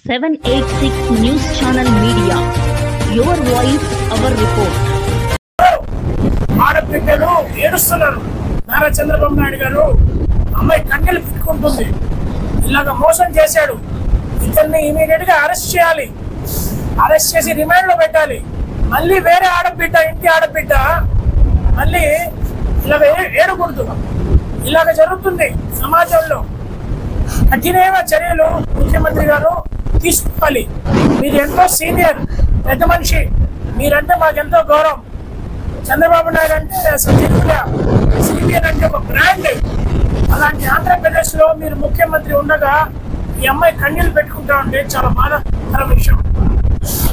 786 News Channel Media. Your voice, our report. ఆడపిల్లలు ఏడుస్తున్నారు. నారా చంద్రబాబు నాయుడు గారు అమ్మాయి కన్నెలు పెట్టుకుంటుంది, ఇలాగ మోసం చేశాడు, ఇతన్ని ఇమీడియట్ గా అరెస్ట్ చేయాలి, అరెస్ట్ చేసి రిమాండ్ లో పెట్టాలి. మళ్ళీ వేరే ఆడబిడ్డ, ఇంటి ఆడబిడ్డ మళ్ళీ ఇలాగ ఏడకూడదు. ఇలాగ జరుగుతుంది సమాజంలో. కఠినమైన చర్యలు ముఖ్యమంత్రి గారు తీసుకోవాలి. మీరు ఎంతో సీనియర్ పెద్ద మనిషి, మీరంటే మాకెంతో గౌరవం. చంద్రబాబు నాయుడు అంటే సీనియర్ అంటే ఒక బ్రాండ్. అలాంటి ఆంధ్రప్రదేశ్ లో మీరు ముఖ్యమంత్రి ఉండగా ఈ అమ్మాయి కన్నీళ్ళు పెట్టుకుంటా ఉంటే చాలా బాధాకర విషయం.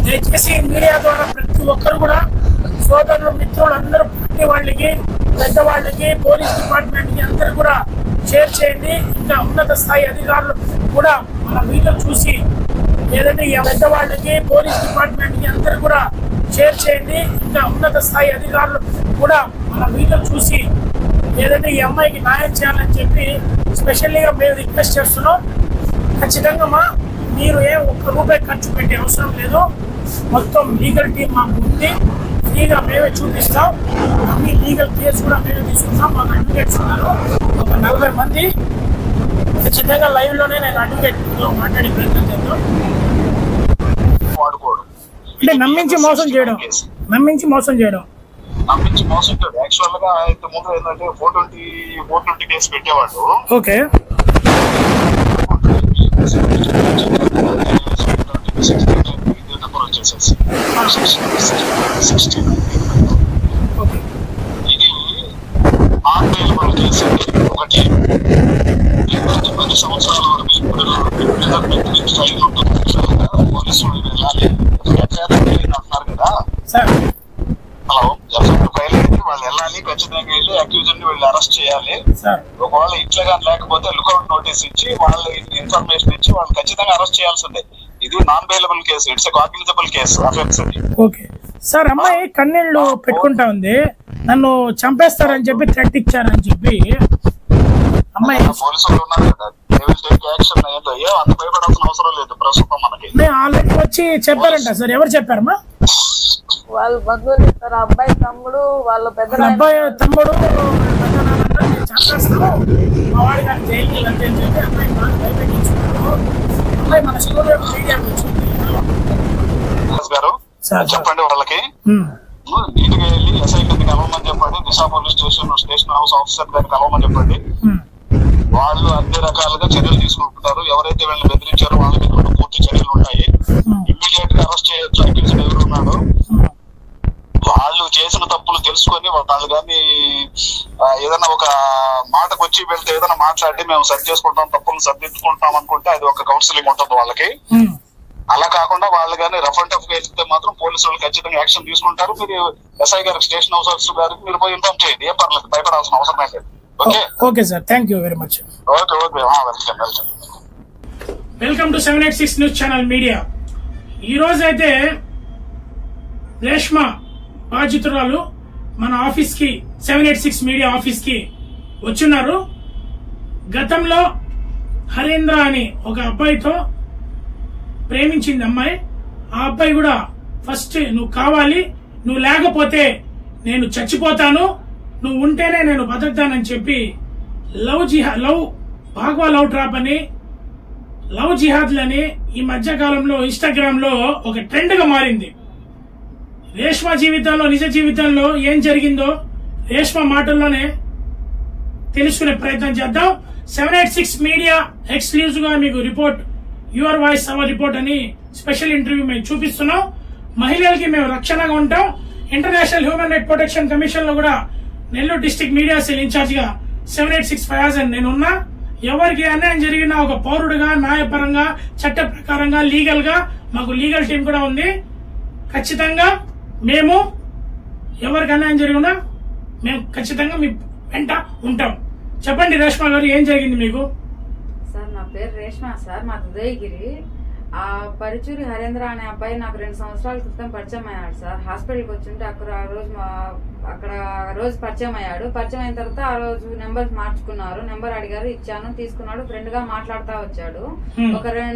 దయచేసి మీడియా ద్వారా ప్రతి ఒక్కరు కూడా సోదరులు, మిత్రులు అందరూ, పార్టీ వాళ్ళకి, పెద్దవాళ్ళకి, పోలీస్ డిపార్ట్మెంట్ కి అందరూ కూడా షేర్ చేయండి. ఇంకా ఉన్నత స్థాయి అధికారులు కూడా మన వీడియో చూసి, లేదంటే ఈ పెద్దవాళ్ళకి, పోలీస్ డిపార్ట్మెంట్ కి అందరూ కూడా షేర్ చేయండి. ఇంకా ఉన్నత స్థాయి అధికారులు కూడా మన వీడియో చూసి, లేదంటే ఈ అమ్మాయికి న్యాయం చేయాలని చెప్పి స్పెషల్గా మేము రిక్వెస్ట్ చేస్తున్నాం. ఖచ్చితంగా మీరు ఒక్క రూపాయి ఖర్చు పెట్టే అవసరం లేదు. మొత్తం లీగల్ టీం మాకు ఉంది, ఫ్రీగా మేమే చూపిస్తాం. అన్ని లీగల్ కేసు కూడా మేమే తీసుకుంటాం. మాకు అడ్వకేట్స్ ఉన్నారు ఒక 40 మంది. ఖచ్చితంగా లైవ్ లోనే నేను అడ్వకేట్ మాట్లాడే ప్రయత్నం చేద్దాం. అంటే నమ్మించి మోసం చేయడం యాక్చువల్ గా ఇంతకుముందు ఏంటంటే 420 కేసు పెట్టేవాళ్ళు. ఓకే, ఇది ఆన్లైన్ కేసు ఒకటి. 10 సంవత్సరాల వరకు ఇప్పుడు స్టైల్ ఉంటుంది. పోలీసులు వెళ్ళాలి అంటున్నారు కదా. హలో, ఎఫ్ఐఆర్ ఫైల్ అయితే వాళ్ళు వెళ్ళాలి, ఖచ్చితంగా వెళ్ళి అక్యూజర్ ని వీళ్ళు అరెస్ట్ చేయాలి. ఒకవేళ ఇట్లా లేకపోతే లుకౌట్ నోటీస్ ఇచ్చి వాళ్ళ ఇన్ఫర్మేషన్ ఇచ్చి వాళ్ళు ఖచ్చితంగా అరెస్ట్ చేయాల్సిందే. ఇది non bailable case, it's a cognisable case offence. Okay sir, అమ్మాయి కన్నీళ్లు పెట్టుకుంటా ఉంది, నన్ను చంపేస్తారని చెప్పి థ్రెట్ ఇచ్చారని చెప్పి అమ్మాయి. పోలీసులు ఉన్నారు కదా, యాక్షన్ అంత భయపడాల్సిన అవసరం లేదు ప్రస్తుతం మనకి. ఆల్రెడీ వచ్చి చెప్పారంట సార్. ఎవరు చెప్పారమ్మా? వాళ్ళ బంధువులు ఇస్తారు. అబ్బాయి తమ్ముడు, వాళ్ళ పెద్ద అబ్బాయి తమ్ముడు చంపేస్తాం మా వాడి గారి జైలుకి వెళ్తే అని చెప్పి అమ్మాయి బాగా భయపెట్టించుకున్నారు. అమ్మాయి మన స్కూల్లో మీడియాకి వచ్చింది. చెప్పండి వాళ్ళకి నీట్గా వెళ్ళి ఎస్ఐ కింద కలవమని చెప్పండి. దిశా పోలీస్ స్టేషన్ హౌస్ ఆఫీసర్ గారిని కలవమని చెప్పండి. వాళ్ళు అన్ని రకాలుగా చర్యలు తీసుకుంటున్నారు. ఎవరైతే వీళ్ళని బెదిరించారో వాళ్ళ మీద కూడా పూర్తి చర్యలు ఉంటాయి. ఇమ్మీడియట్ గా అరెస్ట్ చేయొచ్చు అక్యూజ్డ్ ఎవరున్నాడు. వాళ్ళు చేసిన తప్పులు తెలుసుకొని వాళ్ళు కానీ ఏదైనా ఒక మాటకు వచ్చి వెళ్తే ఏదైనా మాట్లాడి మేము సరి చేసుకుంటాం, తప్పులు సరిదిద్దుకుంటాం అనుకుంటే అది ఒక కౌన్సిలింగ్ ఉంటుంది వాళ్ళకి. అలా కాకుండా వాళ్ళు కానీ రఫ్ అండ్ టఫ్ గా వెళ్తే మాత్రం పోలీసు వాళ్ళు ఖచ్చితంగా యాక్షన్ తీసుకుంటారు. మీరు ఎస్ఐ గారికి, స్టేషన్ హౌస్ ఆఫీసర్ గారికి మీరు పోయి ఇన్ఫార్మ్ చేయండి. ఏం పర్లేదు, భయపడాల్సిన అవసరం లేదు. Okay sir, thank you very much. Welcome to 786 news channel media. ఈ రోజు అయితే రేష్మ బాధితురాలు మన ఆఫీస్ కి, 786 మీడియా ఆఫీస్ కి వచ్చున్నారు. గతంలో హరేంద్ర అని ఒక అబ్బాయితో ప్రేమించింది అమ్మాయి. ఆ అబ్బాయి కూడా ఫస్ట్ నువ్వు కావాలి, నువ్వు లేకపోతే నేను చచ్చిపోతాను, నువ్వు ఉంటేనే నేను బతుకుతానని చెప్పి భాగవా లవ్ ట్రాప్ అని, లవ్ జిహాద్లని ఈ మధ్య కాలంలో ఇన్స్టాగ్రామ్ లో ఒక ట్రెండ్ గా మారింది. రేష్మ జీవితంలో, నిజ జీవితంలో ఏం జరిగిందో రేష్మ మాటల్లోనే తెలుసుకునే ప్రయత్నం చేద్దాం. 786 మీడియా ఎక్స్క్లూజివ్ గా మీకు report, your voice our report అని స్పెషల్ ఇంటర్వ్యూ మేము చూపిస్తున్నాం. మహిళలకి మేము రక్షణగా ఉంటాం. International human right protection commission లో కూడా Nellore district media cell in-charge గా 786 ఫయాజ్ అని నేనున్నా. ఎవరికి అన్యాయం జరిగినా ఒక పౌరుడుగా, న్యాయపరంగా, చట్ట ప్రకారంగా, లీగల్ గా మాకు లీగల్ టీం కూడా ఉంది. ఖచ్చితంగా మేము ఎవరికి అన్యాయం జరిగినా మేము ఖచ్చితంగా మీ వెంట ఉంటాం. చెప్పండి రేష్మ గారు, ఏం జరిగింది మీకు? సార్, నా పేరు రేష్మ సార్, మా ఉదయగిరి. ఆ పరుచూరి హరేంద్ర అనే అబ్బాయి నాకు 2 సంవత్సరాల క్రితం పరిచయం అయ్యాడు సార్. హాస్పిటల్కి వచ్చింటే అక్కడ ఆ రోజు మా అక్కడ రోజు పరిచయం అయ్యాడు. పరిచయం అయిన తర్వాత ఆ రోజు నెంబర్ మార్చుకున్నారు. నెంబర్ అడిగారు, ఇచ్చాను, తీసుకున్నాడు. ఫ్రెండ్ గా మాట్లాడుతా వచ్చాడు. ఒక 2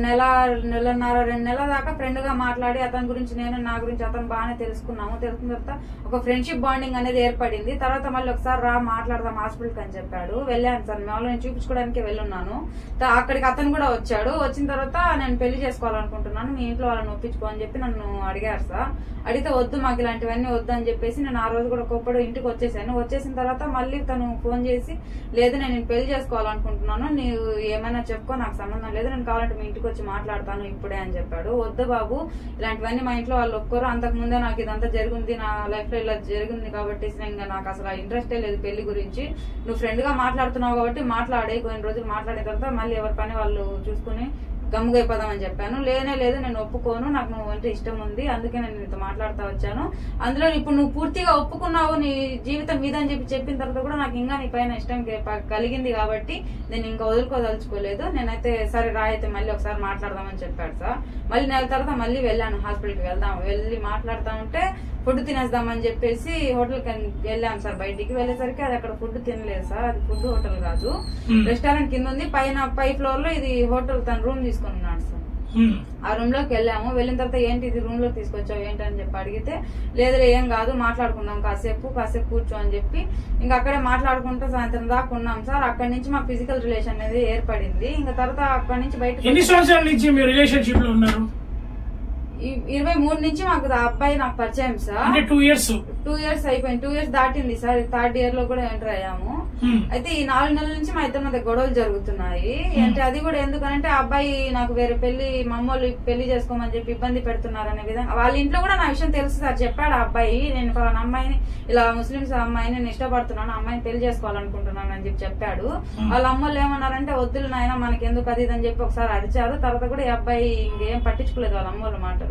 నెలల దాకా ఫ్రెండ్ గా మాట్లాడి అతని గురించి నేను, నా గురించి అతను బాగానే తెలుసుకున్నాము. తెలుసుకున్న తర్వాత ఒక ఫ్రెండ్షిప్ బాండింగ్ అనేది ఏర్పడింది. తర్వాత మళ్ళీ ఒకసారి రా మాట్లాడదాం హాస్పిటల్ అని చెప్పాడు. వెళ్ళాను సార్, మేము నేను చూపించుకోవడానికి వెళ్ళున్నాను. అక్కడికి అతను కూడా వచ్చాడు. వచ్చిన తర్వాత నేను పెళ్లి చేసుకోవాలనుకుంటున్నాను, మీ ఇంట్లో వాళ్ళని ఒప్పించుకో అని చెప్పి నన్ను అడిగారు సార్. అడిగితే వద్దు, మాకు ఇలాంటివన్నీ వద్దు అని చెప్పేసి నేను ఆ రోజు కూడా కోప్పడు ఇంటికి వచ్చేసాను. వచ్చేసిన తర్వాత మళ్ళీ తను ఫోన్ చేసి, లేదు నేను పెళ్లి చేసుకోవాలనుకుంటున్నాను, నీవు ఏమైనా చెప్పుకో, నాకు సంబంధం లేదు, నేను కావాలంటే మీ ఇంటికి వచ్చి మాట్లాడతాను ఇప్పుడే అని చెప్పాడు. వద్దు బాబు, ఇలాంటివన్నీ మా ఇంట్లో వాళ్ళు ఒప్పుకోరు, అంతకు ముందే నాకు ఇదంతా జరిగింది, నా లైఫ్ లో ఇలా జరిగింది కాబట్టి ఇంకా నాకు అసలు ఇంట్రెస్టే లేదు పెళ్లి గురించి. నువ్వు ఫ్రెండ్ గా మాట్లాడుతున్నావు కాబట్టి మాట్లాడే, కొన్ని రోజులు మాట్లాడిన తర్వాత మళ్ళీ ఎవరి పని వాళ్ళు చూసుకుని గమ్ముగా అయిపోదామని చెప్పాను. లేనే లేదు, నేను ఒప్పుకోను, నాకు నువ్వు అంటే ఇష్టం ఉంది, అందుకే నేను నీతో మాట్లాడుతూ వచ్చాను. అందులో ఇప్పుడు నువ్వు పూర్తిగా ఒప్పుకున్నావు నీ జీవితం మీద అని చెప్పిన తర్వాత కూడా నాకు ఇంకా నీ పైన ఇష్టం కలిగింది కాబట్టి నేను ఇంకా వదులుకోదలుచుకోలేదు. నేనైతే సరే రా అయితే మళ్ళీ ఒకసారి మాట్లాడదామని చెప్పాడు సార్. మళ్ళీ నెల తర్వాత మళ్ళీ వెళ్ళాను హాస్పిటల్కి. వెళ్ళి మాట్లాడుతూ ఉంటే ఫుడ్ తినేద్దామని చెప్పేసి హోటల్కి వెళ్ళాను సార్. బయటికి వెళ్ళేసరికి అది అక్కడ ఫుడ్ తినలేదు సార్, అది ఫుడ్ హోటల్ కాదు, రెస్టారెంట్ కింద ఉంది. పై ఫ్లోర్ లో ఇది హోటల్, తన రూమ్ తీసుకుని ఉన్నాడు సార్. ఆ రూమ్ లోకి వెళ్ళాము. వెళ్ళిన తర్వాత ఏంటి ఇది రూమ్ లోకి తీసుకొచ్చావు ఏంటి అని చెప్పి అడిగితే, లేదులే ఏం కాదు, మాట్లాడుకుందాం కాసేపు కూర్చో అని చెప్పి ఇంకా అక్కడే మాట్లాడుకుంటూ సాయంత్రం దాకా ఉన్నాం సార్. అక్కడి నుంచి మా ఫిజికల్ రిలేషన్ అనేది ఏర్పడింది. ఇంకా తర్వాత అక్కడి నుంచి బయట ఎన్ని సంవత్సరాల నుంచి మీరు రిలేషన్షిప్ లో ఉన్నారు? 23 నుంచి మాకు అబ్బాయి నాకు పరిచయం సార్. 2 ఇయర్స్ అయిపోయింది, 2 ఇయర్స్ దాటింది సార్. 3rd ఇయర్ లో కూడా ఎంటర్ అయ్యాము. అయితే ఈ 4 నెలల నుంచి మా ఇద్దరి మధ్య గొడవలు జరుగుతున్నాయి. అంటే అది కూడా ఎందుకనంటే అబ్బాయి నాకు వేరే మమ్మల్ని పెళ్లి చేసుకోమని చెప్పి ఇబ్బంది పెడుతున్నారు అనే విధంగా. వాళ్ళ ఇంట్లో కూడా నా విషయం తెలుసు సార్. చెప్పాడు ఆ అబ్బాయి, నేను పలానా అమ్మాయిని, ఇలా ముస్లిమ్స్ అమ్మాయిని నేను ఇష్టపడుతున్నాను, అమ్మాయిని పెళ్లి చేసుకోవాలనుకుంటున్నాను అని చెప్పి చెప్పాడు. వాళ్ళ అమ్మలు ఏమన్నారంటే, వద్దులు నాయన మనకి ఎందుకు అది అని చెప్పి ఒకసారి అరిచారు. తర్వాత కూడా ఈ అబ్బాయి ఇంకేం పట్టించుకోలేదు వాళ్ళ అమ్మల మాటలు.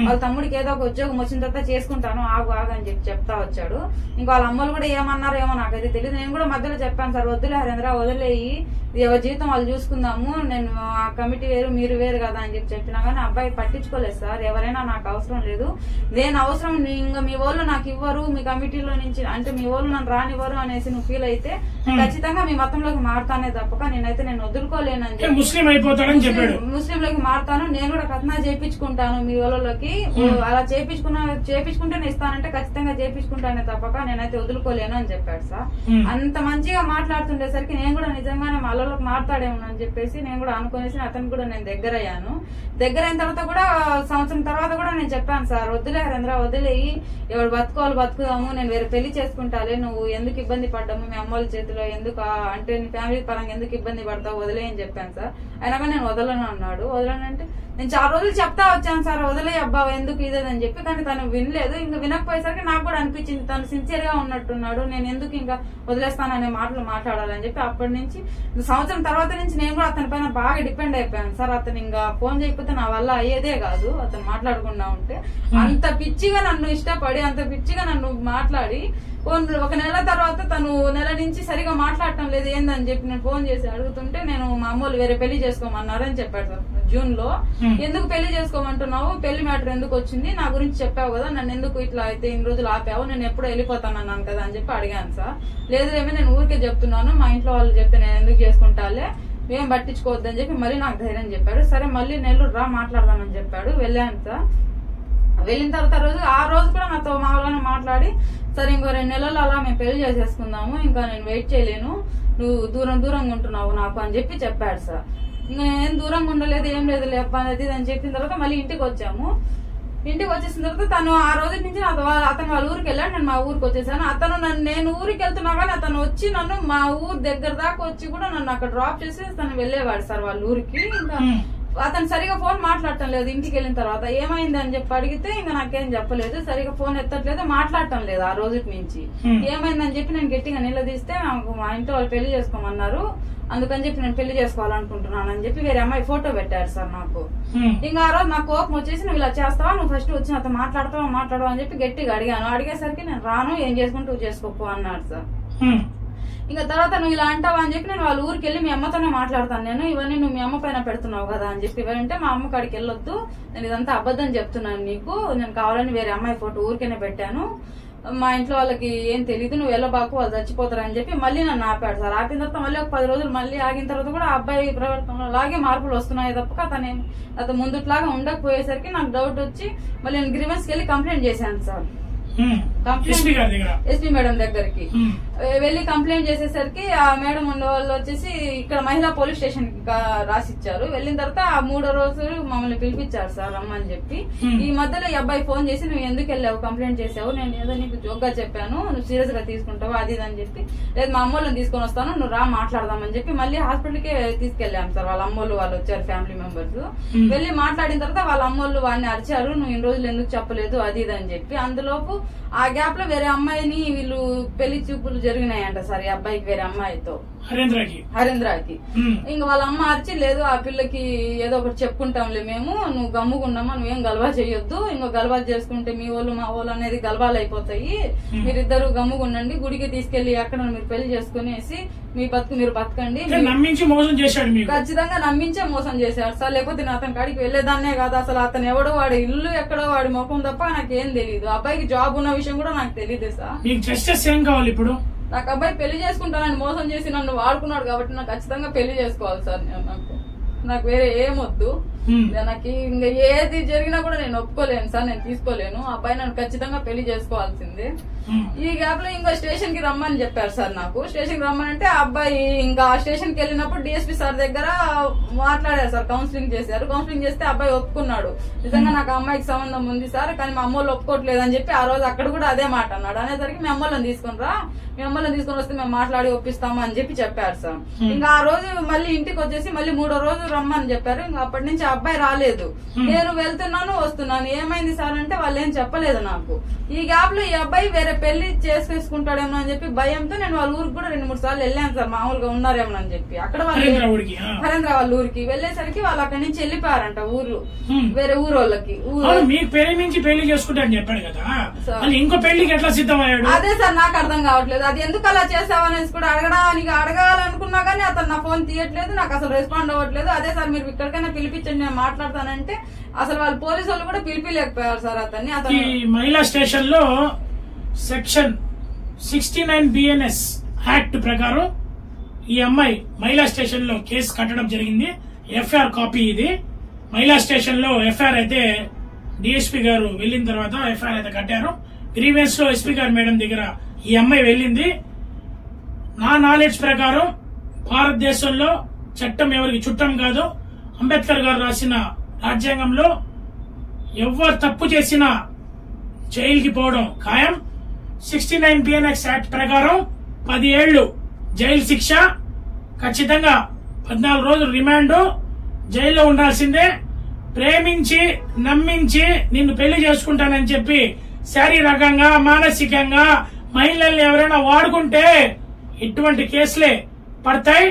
వాళ్ళ తమ్ముడికి ఏదో ఒక ఉద్యోగం వచ్చిన తర్వాత చేసుకుంటాను, ఆగు అని చెప్పి చెప్తా వచ్చాడు. ఇంకా వాళ్ళ అమ్మలు కూడా ఏమన్నారో ఏమో నాకైతే తెలియదు. నేను కూడా మధ్యలో చెప్పాను సార్, వద్దులే హరేంద్ర, వదిలేయి, ఎవరి జీవితం వాళ్ళు చూసుకుందాము, నేను ఆ కమిటీ వేరు మీరు వేరు కదా అని చెప్పి చెప్పినా కానీ అబ్బాయి పట్టించుకోలేదు సార్. ఎవరైనా నాకు అవసరం లేదు, నేను అవసరం, ఇంకా మీ వాళ్ళు నాకు ఇవ్వరు, మీ కమిటీలో నుంచి అంటే మీ వాళ్ళు నన్ను రానివ్వరు అనేసి నువ్వు ఫీల్ అయితే ఖచ్చితంగా మీ మతంలోకి మారుతానే తప్పక నేనైతే నేను వదులుకోలేనని చెప్పి ముస్లింలోకి మారుతాను, నేను కూడా కథనా చేయించుకుంటాను మీ వాళ్ళకి, అలా చేయించుకుంటే నేను ఇస్తానంటే ఖచ్చితంగా చేయించుకుంటానే తప్పక నేనైతే వదులుకోలేను అని చెప్పాడు సార్. అంత మంచిగా మాట్లాడుతుండేసరికి నేను కూడా నిజంగానే వాళ్ళలోకి మారుతాడేమో అని చెప్పేసి నేను కూడా అనుకునేసి అతను కూడా నేను దగ్గర అయ్యాను. దగ్గర అయిన తర్వాత కూడా సంవత్సరం తర్వాత కూడా నేను చెప్పాను సార్, వద్దులే హరేంద్ర, వదిలేయి, ఎవరు బతుకోవాలి బతుకుదాము, నేను వేరే పెళ్లి చేసుకుంటాలే, నువ్వు ఎందుకు ఇబ్బంది పడ్డాము మీ అమ్మోళ్ళ చేతిలో, ఎందుకు అంటే నీ ఫ్యామిలీ పరంగా ఎందుకు ఇబ్బంది పడతావు, వదిలే అని చెప్పాను సార్. అయినా కానీ నేను వదలను అన్నాడు. వదలనంటే నేను చాలా రోజులు చెప్తా వచ్చాను సార్, వదిలే అబ్బా ఎందుకు ఇదేదని చెప్పి, కానీ తను వినలేదు. ఇంకా వినకపోయేసరికి నాకు కూడా అనిపించింది తను సిన్సియర్ గా ఉన్నట్టున్నాడు, నేను ఎందుకు ఇంకా వదిలేస్తాననే మాటలు మాట్లాడాలని చెప్పి అప్పటి నుంచి సంవత్సరం తర్వాత నుంచి నేను కూడా అతని పైన బాగా డిపెండ్ అయిపోయాను సార్. అతను ఇంకా ఫోన్ చేయకపోతే నా వల్ల అయ్యేదే కాదు అతను మాట్లాడకుండా ఉంటే. అంత పిచ్చిగా నన్ను ఇష్టపడి, అంత పిచ్చిగా నన్ను మాట్లాడి, ఒక నెల తర్వాత తను నెల నుంచి సరిగా మాట్లాడటం లేదు ఏందని చెప్పి నేను ఫోన్ చేసి అడుగుతుంటే, నేను మా అమ్మోళ్ళు వేరే పెళ్లి చేసుకోమన్నారు అని చెప్పాడు సార్. జూన్ లో ఎందుకు పెళ్లి చేసుకోమంటున్నావు, పెళ్లి మ్యాటర్ ఎందుకు వచ్చింది, నా గురించి చెప్పావు కదా, నన్ను ఎందుకు ఇట్లా అయితే ఇన్ని రోజులు ఆపావు, నేను ఎప్పుడు వెళ్ళిపోతాను అన్నాను కదా అని చెప్పి అడిగాను సార్. లేదులేమో నేను ఊరికే చెప్తున్నాను, మా ఇంట్లో వాళ్ళు చెప్తే నేను ఎందుకు చేసుకుంటాలే, ఏం పట్టించుకోవద్దని చెప్పి మళ్ళీ నాకు ధైర్యం చెప్పాడు. సరే మళ్ళీ నెల్లూరు రా మాట్లాడదామని చెప్పాడు. వెళ్ళాను సార్. వెళ్ళిన తర్వాత ఆ రోజు కూడా నాతో మామూలుగానే మాట్లాడి, సరే ఇంకో 2 నెలలు అలా మేము పెళ్లి చేసేసుకుందాము, ఇంకా నేను వెయిట్ చేయలేను, నువ్వు దూరంగా ఉంటున్నావు నాకు అని చెప్పి చెప్పాడు సార్. ఇంకా నేను దూరంగా ఉండలేదు, ఏం లేదు లేప అనేది అని చెప్పిన తర్వాత మళ్ళీ ఇంటికి వచ్చాము. ఇంటికి వచ్చేసిన తర్వాత తను ఆ రోజు నుంచి అతను వాళ్ళ ఊరికి వెళ్ళాడు, నేను మా ఊరికి వచ్చేసాను. అతను నేను ఊరికి వెళ్తున్నా కానీ అతను వచ్చి నన్ను మా ఊరు దగ్గర దాకా వచ్చి కూడా నన్ను అక్కడ డ్రాప్ చేసి తను వెళ్ళేవాడు సార్ వాళ్ళ ఊరికి. ఇంకా అతను సరిగా ఫోన్ మాట్లాడటం లేదు. ఇంటికి వెళ్ళిన తర్వాత ఏమైంది అని చెప్పి అడిగితే ఇంకా నాకేం చెప్పలేదు, సరిగా ఫోన్ ఎత్తట్లేదు, మాట్లాడటం లేదు ఆ రోజు నుంచి. ఏమైందని చెప్పి నేను గట్టిగా నిలదీస్తే నాకు మా ఇంట్లో వాళ్ళు పెళ్లి చేసుకోమన్నారు, అందుకని చెప్పి నేను పెళ్లి చేసుకోవాలనుకుంటున్నాను అని చెప్పి వేరే అమ్మాయి ఫోటో పెట్టారు సార్ నాకు. ఇంకా ఆ రోజు నాకు కోపం వచ్చేసి, నువ్వు ఇలా చేస్తావా, నువ్వు ఫస్ట్ వచ్చి నాతో మాట్లాడతావా అని చెప్పి గట్టిగా అడిగాను. అడిగేసరికి నేను రాను, ఏం చేసుకుంటూ చేసుకోపో అన్నాడు సార్. ఇంకా తర్వాత నువ్వు ఇలా అంటావా అని చెప్పి నేను వాళ్ళ ఊరికి వెళ్ళి మీ అమ్మతోనే మాట్లాడతాను, నేను ఇవన్నీ నువ్వు మీ అమ్మ పైన పెడుతున్నావు కదా అని చెప్పి ఇవ్వంటే, మా అమ్మ కాడికి వెళ్ళొద్దు, నేను ఇదంతా అబద్ధం చెప్తున్నాను నీకు, నేను కావాలని వేరే అమ్మాయి ఫోటో ఊరికేనే పెట్టాను, మా ఇంట్లో వాళ్ళకి ఏం తెలియదు, నువ్వు వెళ్ళబాకు, వాళ్ళు చచ్చిపోతారు అని చెప్పి మళ్ళీ నన్ను ఆపాడు సార్. ఆపిన తర్వాత మళ్ళీ ఒక 10 రోజులు మళ్ళీ ఆగిన తర్వాత కూడా ఆ అబ్బాయి ప్రవర్తనలో అలాగే మార్పులు వస్తున్నాయి తప్ప అతను ముందుట్లాగా ఉండకపోయేసరికి నాకు డౌట్ వచ్చి మళ్ళీ నేను గ్రీవెన్స్ కి వెళ్ళి కంప్లైంట్ చేశాను సార్. ఎస్పీ మేడం దగ్గరికి వెళ్లి కంప్లైంట్ చేసేసరికి ఆ మేడం ఉండే వాళ్ళు వచ్చేసి ఇక్కడ మహిళా పోలీస్ స్టేషన్ రాసిచ్చారు. వెళ్ళిన తర్వాత ఆ 3వ రోజు మమ్మల్ని పిలిపించారు సార్ రమ్మని చెప్పి. ఈ మధ్యలో ఈ అబ్బాయి ఫోన్ చేసి నువ్వు ఎందుకు వెళ్ళావు, కంప్లైంట్ చేసావు, నేను ఏదో నీకు జోక్గా చెప్పాను, నువ్వు సీరియస్ గా తీసుకుంటావు అది అని చెప్పి, లేదు మా అమ్మోళ్ళని తీసుకొని వస్తాను, నువ్వు రా మాట్లాడదామని చెప్పి మళ్ళీ హాస్పిటల్ కి తీసుకెళ్లాం సార్. వాళ్ళ అమ్మోళ్ళు వాళ్ళు వచ్చారు, ఫ్యామిలీ మెంబర్స్. వెళ్లి మాట్లాడిన తర్వాత వాళ్ళ అమ్మోళ్ళు వాడిని అరిచారు, నువ్వు ఇన్ని రోజులు ఎందుకు చెప్పలేదు అది ఇది అని చెప్పి. అందులోపు ఆ గ్యాప్ లో వేరే అమ్మాయిని వీళ్ళు పెళ్లి చూపులు జరిగినాయంట సార్ ఈ అబ్బాయికి వేరే అమ్మాయితో, హరేంద్రకి. ఇంకా వాళ్ళ అమ్మ అరిచి, లేదు ఆ పిల్లకి ఏదో ఒకటి చెప్పుకుంటాంలే మేము, నువ్వు గమ్ముకున్నామా, నువ్వేం గలబా చేయొద్దు, ఇంకో గలబా చేసుకుంటే మీ వాళ్ళు మా వాళ్ళు అనేది గలబాలు అయిపోతాయి, మీరిద్దరు గమ్ముకుండండి, గుడికి తీసుకెళ్లి అక్కడ మీరు పెళ్లి చేసుకునేసి మీ బతుకు మీరు బతకండి. నమ్మించి మోసం చేశాడు, ఖచ్చితంగా నమ్మించే మోసం చేశాడు సార్. లేకపోతే నేను అతని కాడికి వెళ్లేదాన్నే కాదు. అసలు అతను ఎవడో, వాడి ఇల్లు ఎక్కడో, వాడి ముఖం తప్ప నాకేం తెలియదు. అబ్బాయికి జాబ్ ఉన్న విషయం కూడా నాకు తెలియదు సార్. జస్టిస్ ఏం కావాలి ఇప్పుడు? నాకు అబ్బాయి పెళ్లి చేసుకుంటానని మోసం చేసి నన్ను వాడుకున్నాడు కాబట్టి నాకు ఖచ్చితంగా పెళ్లి చేసుకోవాలి సార్. నాకు వేరే ఏమొద్దు, నాకు ఇంకా ఏది జరిగినా కూడా నేను ఒప్పుకోలేను సార్, నేను తీసుకోలేను. అబ్బాయి నన్ను ఖచ్చితంగా పెళ్లి చేసుకోవాల్సిందే. ఈ గ్యాప్ లో ఇంకా స్టేషన్ కి రమ్మని చెప్పారు సార్ నాకు. స్టేషన్ కి రమ్మనంటే ఆ అబ్బాయి ఇంకా స్టేషన్ కి వెళ్ళినప్పుడు డిఎస్పీ సార్ దగ్గర మాట్లాడారు సార్, కౌన్సిలింగ్ చేశారు. కౌన్సిలింగ్ చేస్తే అబ్బాయి ఒప్పుకున్నాడు, నిజంగా నాకు అమ్మాయికి సంబంధం ఉంది సార్, కానీ మా అమ్మోళ్ళు ఒప్పుకోవట్లేదు అని చెప్పి ఆ రోజు అక్కడ కూడా అదే మాట అన్నాడు. అనేసరికి మీ అమ్మోళ్ళని తీసుకుని రా, మీ అమ్మోళ్ళని తీసుకొని వస్తే మేము మాట్లాడి ఒప్పిస్తాము అని చెప్పి చెప్పారు సార్. ఇంకా ఆ రోజు మళ్ళీ ఇంటికి వచ్చేసి మళ్ళీ 3వ రోజు రమ్మని చెప్పారు. ఇంకా అప్పటి నుంచి అబ్బాయి రాలేదు. నేను వెళ్తున్నాను వస్తున్నాను, ఏమైంది సార్ అంటే వాళ్ళు ఏం చెప్పలేదు నాకు. ఈ గ్యాప్ లో ఈ అబ్బాయి వేరే పెళ్లి చేసుకుంటాడేమో అని చెప్పి భయంతో నేను వాళ్ళ ఊరికి కూడా 2-3 సార్లు వెళ్ళాను సార్, మామూలుగా ఉన్నారేమో అని చెప్పి. అక్కడ హరేంద్ర వాళ్ళ ఊరికి వెళ్లేసరికి వాళ్ళు అక్కడి నుంచి వెళ్ళిపోయారంట ఊరు, వేరే ఊరోళ్ళకి. పెళ్లి చేసుకుంటాడని చెప్పాడు కదా, ఇంకో పెళ్లికి ఎట్లా సిద్ధమయ్యాడు? అదే సార్ నాకు అర్థం కావట్లేదు. అది ఎందుకు అలా చేసావనేసి కూడా అడగాలనుకున్నా కానీ అతను నా ఫోన్ తీయట్లేదు, నాకు అసలు రెస్పాండ్ అవ్వట్లేదు. అదే సార్ మీరు ఇక్కడికైనా పిలిపించండి నేను మాట్లాడతానంటే అసలు వాళ్ళు పోలీసు వాళ్ళు కూడా పిలిపిలేకపోయారు సార్ అతన్ని. అతను మహిళా స్టేషన్ లో సెక్షన్ 69 BNS యాక్ట్ ప్రకారం ఈ అమ్మాయి మహిళా స్టేషన్ లో కేసు కట్టడం జరిగింది. ఎఫ్ఐఆర్ కాపీ ఇది. మహిళా స్టేషన్ లో ఎఫ్ఐఆర్ అయితే డిఎస్పీ గారు వెళ్లిన తర్వాత ఎఫ్ఐఆర్ అయితే కట్టారు. గ్రీవెన్స్ లో ఎస్పీ గారు మేడం దగ్గర ఈ అమ్మాయి వెళ్ళింది. నా నాలెడ్జ్ ప్రకారం భారతదేశంలో చట్టం ఎవరికి చుట్టం కాదు. అంబేద్కర్ గారు రాసిన రాజ్యాంగంలో ఎవరు తప్పు చేసినా జైలుకి పోవడం ఖాయం. 69 BNS యాక్ట్ ప్రకారం 10 ఏళ్లు జైలు శిక్ష, ఖచ్చితంగా 14 రోజులు రిమాండ్, జైల్లో ఉండాల్సిందే. ప్రేమించి నమ్మించి నిన్ను పెళ్లి చేసుకుంటానని చెప్పి శారీరకంగా మానసికంగా మహిళల్ని ఎవరైనా వాడుకుంటే ఇటువంటి కేసులే పడతాయి.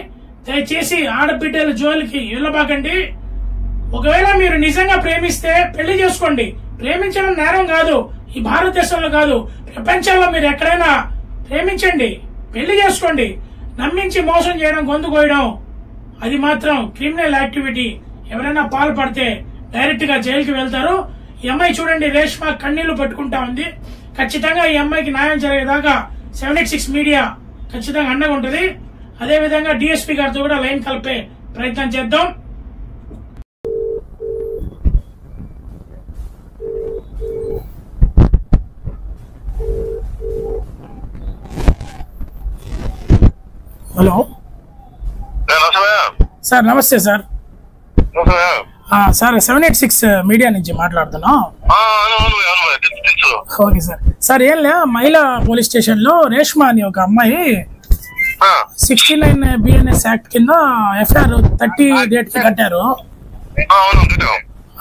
దయచేసి ఆడబిడ్డల జోలికి వెళ్ళబాకండి. ఒకవేళ మీరు నిజంగా ప్రేమిస్తే పెళ్లి చేసుకోండి. ప్రేమించడం నేరం కాదు, ఈ భారతదేశంలో కాదు, ప్రపంచంలో మీరు ఎక్కడైనా ప్రేమించండి, పెళ్లి చేసుకోండి. నమ్మించి మోసం చేయడం, గొంతు కోయడం అది మాత్రం క్రిమినల్ యాక్టివిటీ. ఎవరైనా పాల్పడితే డైరెక్ట్ గా జైలుకి వెళ్తారు. ఈ అమ్మాయి చూడండి, రేష్మ కన్నీళ్లు పట్టుకుంటా ఉంది. ఖచ్చితంగా ఈ అమ్మాయికి న్యాయం జరిగేదాకా 786 మీడియా ఖచ్చితంగా అండగా ఉంటుంది. అదేవిధంగా డిఎస్పీ గారితో కూడా లైన్ కలిపే ప్రయత్నం చేద్దాం. హలో సార్, నమస్తే సార్. సార్ 786 మీడియా నుంచి మాట్లాడుతున్నాం. Okay sir. సార్ ఏం లే, మహిళా పోలీస్ స్టేషన్ లో రేష్మ అని ఒక అమ్మాయి 69 BNS యాక్ట్ కింద ఎఫ్ఐఆర్ 30 డేట్ కి కట్టారు.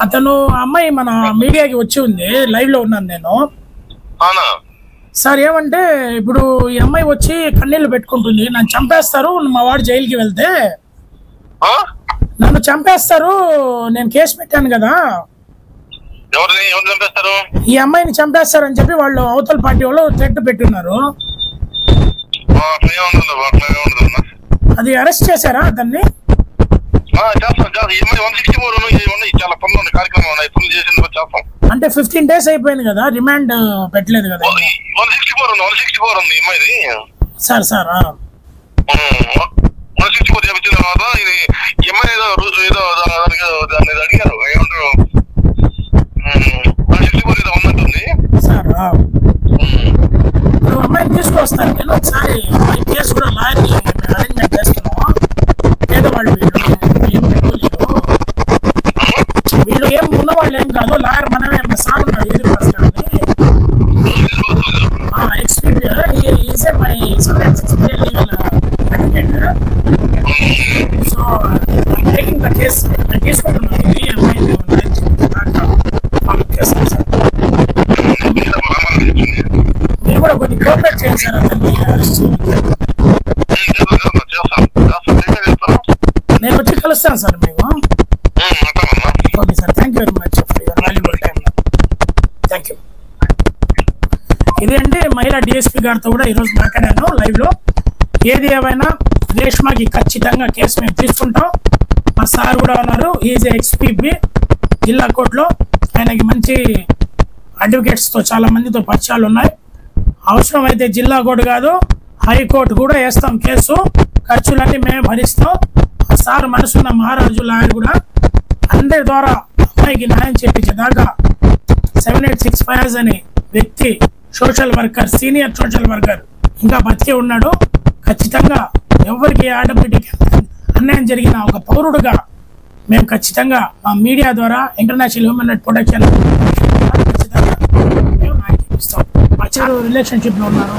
అతను అమ్మాయి మన మీడియాకి వచ్చి ఉంది, లైవ్ లో ఉన్నాను నేను. సార్ ఏమంటే ఇప్పుడు ఈ అమ్మాయి వచ్చి కన్నీళ్లు పెట్టుకుంటుంది, నన్ను చంపేస్తారు, మా వాడు జైలుకి వెళ్తే నన్ను చంపేస్తారు, నేను కేసు పెట్టాను కదా, ఈ అమ్మాయిని చంపేస్తారని చెప్పి వాళ్ళు అవతల పార్టీ వాళ్ళు థ్రెట్ పెట్టున్నారు. అది అరెస్ట్ చేశారా అతన్ని? అంటే 15 days అయిపోయింది కదా, రిమాండ్ పెట్టలేదు కదా. ఉంది, 164 ఉంది అమ్మాయిది సార్. సార్ 164 చేపించిన తర్వాత ఇది అమ్మాయి ఏదో దాన్ని అడిగారు ఏమంటారు 164 ఏదో ఉన్నట్టుంది సార్. నువ్వు అమ్మాయిని తీసుకొస్తాను నేను ఒకసారి. కేసు కూడా లాయర్ని అరేంజ్మెంట్ చేస్తున్నాము. పేదవాళ్ళు వీళ్ళు ఏం ఉన్నవాళ్ళు ఏం కాదు. లాయర్ మనమే సార్ ఉన్నారు మీరు కూడా కొద్ది కోఆపరేట్ చేయండి సార్. నేను వచ్చి కలుస్తాను సార్ మీకు. Okay sir, thank you very much for your valuable time. Thank you. ఇది అంటే మహిళా డిఎస్పీ గారితో కూడా ఈరోజు మాట్లాడాను లైవ్ లో. ఏది ఏమైనా రేష్మాకి ఖచ్చితంగా కేసు మేము తీసుకుంటాం. మా సార్ కూడా ఉన్నారు, ఈజ్ ఎక్స్పీబీ జిల్లా కోర్టులో. ఆయనకి మంచి అడ్వకేట్స్ తో చాలా మందితో పరిచయాలు ఉన్నాయి. అవసరం అయితే జిల్లా కోర్టు కాదు హైకోర్టు కూడా వేస్తాం కేసు. ఖర్చులన్నీ మేము భరిస్తాం. సార్ మనసున్న మహారాజు లాయర్ కూడా అందరి ద్వారా అమ్మాయికి న్యాయం చేపించేదాకా 7865 అనే వ్యక్తి social worker, senior social worker ఇంకా బతికే ఉన్నాడు. ఖచ్చితంగా ఎవరికి ఆటోమేటిక్ అన్యాయం జరిగిన ఒక పౌరుడుగా మేము ఖచ్చితంగా మా మీడియా ద్వారా ఇంటర్నేషనల్ హ్యూమన్ రైట్ ప్రొటెక్షన్ ఖచ్చితంగా మేము న్యాయం చేపిస్తాం. వచ్చారు రిలేషన్షిప్ లో ఉన్నారు.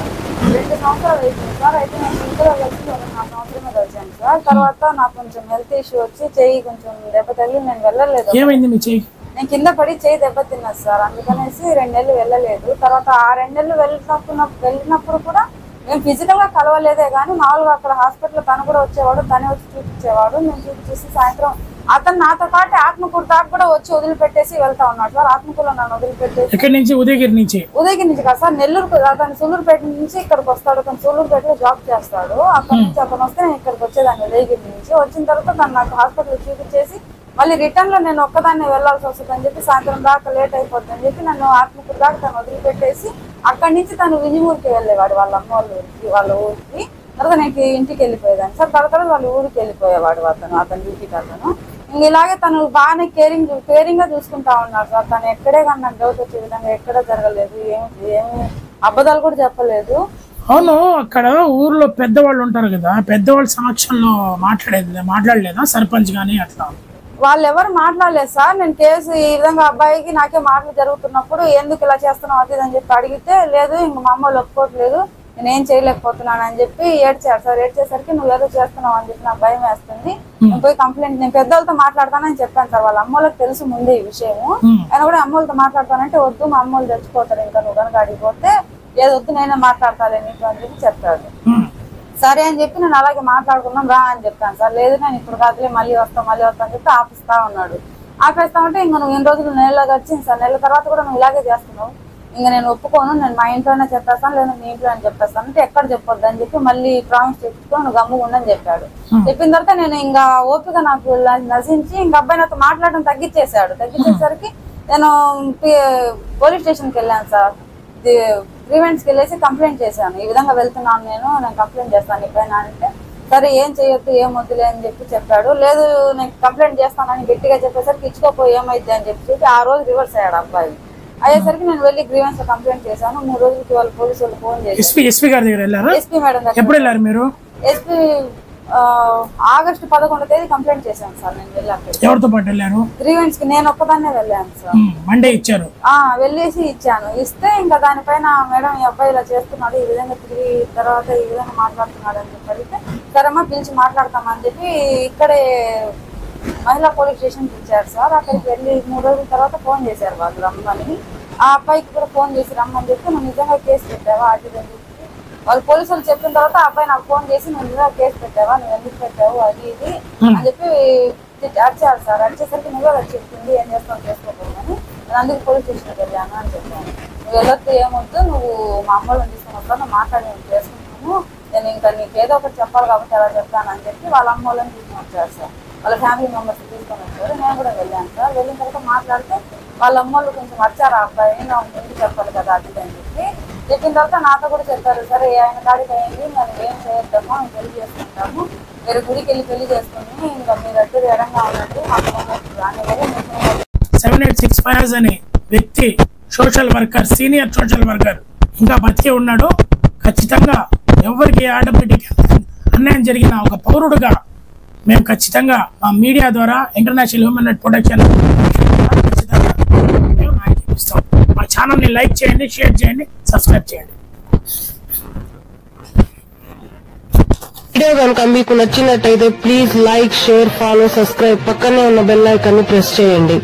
2 సంవత్సరాలు అయిపోయింది సార్. అయితే నేను ఇంట్లో కలిసి 1.5 సంవత్సరమే కలిసాను సార్. తర్వాత నాకు కొంచెం హెల్త్ ఇష్యూ వచ్చి చెయ్యి కొంచెం దెబ్బ తగిలి నేను వెళ్ళలేదు. ఏమైంది మీ చెయ్యి? నేను కింద పడి చెయ్యి దెబ్బతిన్నది సార్. అందుకనేసి 2 నెలలు వెళ్ళలేదు. తర్వాత ఆ 2 నెలలు వెళ్ళినప్పుడు కూడా మేము ఫిజికల్ గా కలవలేదే కానీ మామూలుగా అక్కడ హాస్పిటల్ తను కూడా వచ్చేవాడు, తనే వచ్చి చూపించేవాడు. మేము చూపించేసి సాయంత్రం అతను నాతో పాటు ఆత్మకూరు దాకా కూడా వచ్చి వదిలిపెట్టేసి వెళ్తా ఉన్నాడు సార్. ఆత్మకూరులో నన్ను వదిలిపెట్టేసి ఎక్కడి నుంచి? ఉదయగిరి నుంచి. ఉదయగిరి నుంచి కాదు సార్, నెల్లూరు. అతను సూళ్ళూరుపేట నుంచి ఇక్కడికి వస్తాడు. అతను సూళ్ళూరుపేటలో జాబ్ చేస్తాడు. అక్కడ నుంచి అతను వస్తే నేను ఇక్కడికి వచ్చేదాన్ని ఉదయగిరి నుంచి. వచ్చిన తర్వాత తను నాకు హాస్పిటల్ చూపించేసి మళ్ళీ రిటర్న్ లో నేను ఒక్కదాన్ని వెళ్లాల్సి వస్తుంది అని చెప్పి సాయంత్రం దాకా లేట్ అయిపోతుంది అని చెప్పి నన్ను ఆత్మకూరు దాకా తను వదిలిపెట్టేసి అక్కడి నుంచి తను విజయమూరికి వెళ్ళేవాడు వాళ్ళ అమ్మ వాళ్ళ ఊరికి. తర్వాత నేను ఇంటికి వెళ్ళిపోయేదాన్ని సార్. తర్వాత వాళ్ళ ఊరికి వెళ్ళిపోయేవాడు అతను డ్యూటీకి. అతను ఇంక ఇలాగే తను బాగానే కేరింగ్ గా చూసుకుంటా ఉన్నాడు సార్. తను ఎక్కడే కానీ నాకు డౌట్ వచ్చే విధంగా ఎక్కడ జరగలేదు. ఏమి అబద్ధాలు కూడా చెప్పలేదు. అవును, అక్కడ ఊర్లో పెద్దవాళ్ళు ఉంటారు కదా, పెద్దవాళ్ళ సమక్షంలో మాట్లాడలేదా సర్పంచ్ గానీ అట్లా? వాళ్ళు ఎవరు మాట్లాడలేదు సార్. నేను కేసు ఈ విధంగా అబ్బాయికి నాకే మాటలు జరుగుతున్నప్పుడు ఎందుకు ఇలా చేస్తున్నావు అది అని చెప్పి అడిగితే లేదు ఇంక మా అమ్మ ఒప్పుకోవట్లేదు, నేనేం చేయలేకపోతున్నాను అని చెప్పి ఏడ్చాడు సార్. ఏడ్చేసరికి నువ్వు ఏదో చేస్తున్నావు అని చెప్పి నాకు భయం వేస్తుంది, నేను పోయి కంప్లైంట్ నేను పెద్దవాళ్ళతో మాట్లాడతానని చెప్పాను సార్. వాళ్ళ అమ్మోళ్ళకి తెలుసు ముందే ఈ విషయము. ఆయన కూడా అమ్మోళ్ళతో మాట్లాడతానంటే వద్దు మా అమ్మోళ్ళు తెచ్చిపోతారు ఇంకా నువ్వు కనుక అడిగిపోతే ఏదో వద్దు నేనే మాట్లాడతాలే నీకు అని చెప్పి చెప్పాడు. సరే అని చెప్పి నేను అలాగే మాట్లాడుకున్నాం రా అని చెప్పాను సార్. లేదు నేను ఇప్పుడు కాదులే మళ్ళీ వస్తా అని చెప్పి ఆపిస్తా ఉన్నాడు. ఆపేస్తామంటే ఇంకా నువ్వు 2 రోజులు నెలలో గడిచింది సార్. నెల తర్వాత కూడా నువ్వు ఇలాగే చేస్తున్నావు, ఇంకా నేను ఒప్పుకోను, నేను మా ఇంట్లోనే చెప్పేస్తాను లేదా మీ ఇంట్లోనే చెప్పేస్తాను అంటే ఎక్కడ చెప్పొద్దు అని చెప్పి మళ్ళీ ప్రామిస్ చెప్పుకొని నువ్వు గమ్ముగా ఉండని చెప్పాడు. చెప్పిన తర్వాత నేను ఇంకా ఓపిక నాకు నశించి ఇంకా అబ్బాయి నాతో మాట్లాడడం తగ్గించేశాడు. తగ్గించేసరికి నేను పోలీస్ స్టేషన్కి వెళ్ళాను సార్. గ్రీవెంట్స్కి వెళ్ళేసి కంప్లైంట్ చేశాను, ఈ విధంగా వెళ్తున్నాను నేను కంప్లైంట్ చేస్తాను ఇప్పుడైనా అంటే సరే ఏం చేయొద్దు ఏం వద్దులే అని చెప్పి చెప్పాడు. లేదు నేను కంప్లైంట్ చేస్తానని గట్టిగా చెప్పేసరికి ఇచ్చుకోపోయి ఏమైద్ది అని చెప్పి ఆ రోజు రివర్స్ అయ్యాడు అబ్బాయి. అయ్యేసరికి నేను వెళ్ళి గ్రీవెన్స్ లో కంప్లైంట్ చేశాను. 3 రోజులకి వాళ్ళు పోలీసు వాళ్ళు ఫోన్ చేసి ఎస్పీ గారి దగ్గర వెళ్ళారు. ఎస్పీ మేడం ఎప్పుడు వెళ్ళారు మీరు? ఎస్పీ ఆగస్టు 11వ తేదీ కంప్లైంట్ చేశాను సార్. నేను వెళ్ళాను. ఎవరితో పాటు వెళ్ళారు? గ్రీవెన్స్ కి నేను ఒక్కదాన్నే వెళ్ళాను సార్. మండే ఇచ్చారు? వెళ్ళేసి ఇచ్చాను. ఇస్తే ఇంకా దానిపైన మేడం ఈ అబ్బాయి ఇలా చేస్తున్నాడు, ఈ విధంగా తిరిగి తర్వాత ఈ విధంగా మాట్లాడుతున్నాడు అని చెప్పి అడిగితే సరేమ్మా పిలిచి మాట్లాడతామని చెప్పి ఇక్కడే మహిళా పోలీస్ స్టేషన్ ఇచ్చారు సార్. అక్కడికి వెళ్ళి 3 రోజుల తర్వాత ఫోన్ చేశారు వాళ్ళు రమ్మని. ఆ అబ్బాయికి కూడా ఫోన్ చేసి రమ్మని చెప్పి నువ్వు నిజంగా కేసు పెట్టావా అది అని చెప్పి వాళ్ళు పోలీసులు చెప్పిన తర్వాత ఆ అబ్బాయి నాకు ఫోన్ చేసి నువ్వు నిజంగా కేసు పెట్టావా, నువ్వు ఎందుకు పెట్టావు అది ఇది అని చెప్పి అడిచారు సార్. అడిచేసరికి నువ్వే వచ్చి చెప్తుంది ఏం చేస్తావు చేసుకోకూడదని నేను అందుకు పోలీస్ స్టేషన్కి వెళ్ళాను అని చెప్పాను. నువ్వు వెళ్ళొద్దు ఏమొద్దు, నువ్వు మా అమ్మలను తీసుకొని వస్తాను మాట్లాడి నేను చేసుకుంటాను, నేను ఇంకా నీకు ఏదో ఒకటి చెప్పాలి కాబట్టి అలా చెప్తాను అని చెప్పి వాళ్ళ అమ్మ వాళ్ళని తీసుకొని వచ్చారు సార్. వాళ్ళ ఫ్యామిలీ మెంబర్స్ తీసుకొని వచ్చారు. నేను కూడా వెళ్ళాను సార్. వెళ్ళిన తర్వాత మాట్లాడితే వాళ్ళ అమ్మ వాళ్ళు కొంచెం వచ్చారు ఆ అబ్బాయి ఎందుకు చెప్పాలి కదా అది అని చెప్పి చెప్పిన తర్వాత నాతో కూడా చెప్పారు, సరే ఆయన కాడికి అయ్యింది, మనం ఏం చేయొద్దాము, ఆయన పెళ్లి చేసుకుంటాము, వేరే గుడికి వెళ్ళి పెళ్లి చేసుకుని ఇంకా మీరు అడ్డు ఎడంగా ఉన్నట్టు మాకు 7865 అనే వ్యక్తి social worker, senior social worker ఇంకా బతికే ఉన్నాడు. ఖచ్చితంగా ఎవరికి ఆడబిడ్డకి అన్యాయం జరిగిన ఒక పౌరుడుగా మేము ఖచ్చితంగా మా మీడియా ద్వారా ఇంటర్నేషనల్ హ్యూమన్ రైట్ ప్రొటెక్షన్ ఖచ్చితంగా మేము న్యాయం ఇస్తాం. మా ఛానల్ని లైక్ చేయండి, షేర్ చేయండి, సబ్స్క్రైబ్ చేయండి. వీడియో కనుక మీకు నచ్చినట్టయితే please like, share, follow, subscribe, పక్కనే ఉన్న బెల్ ఐకాన్ ని ప్రెస్ చేయండి.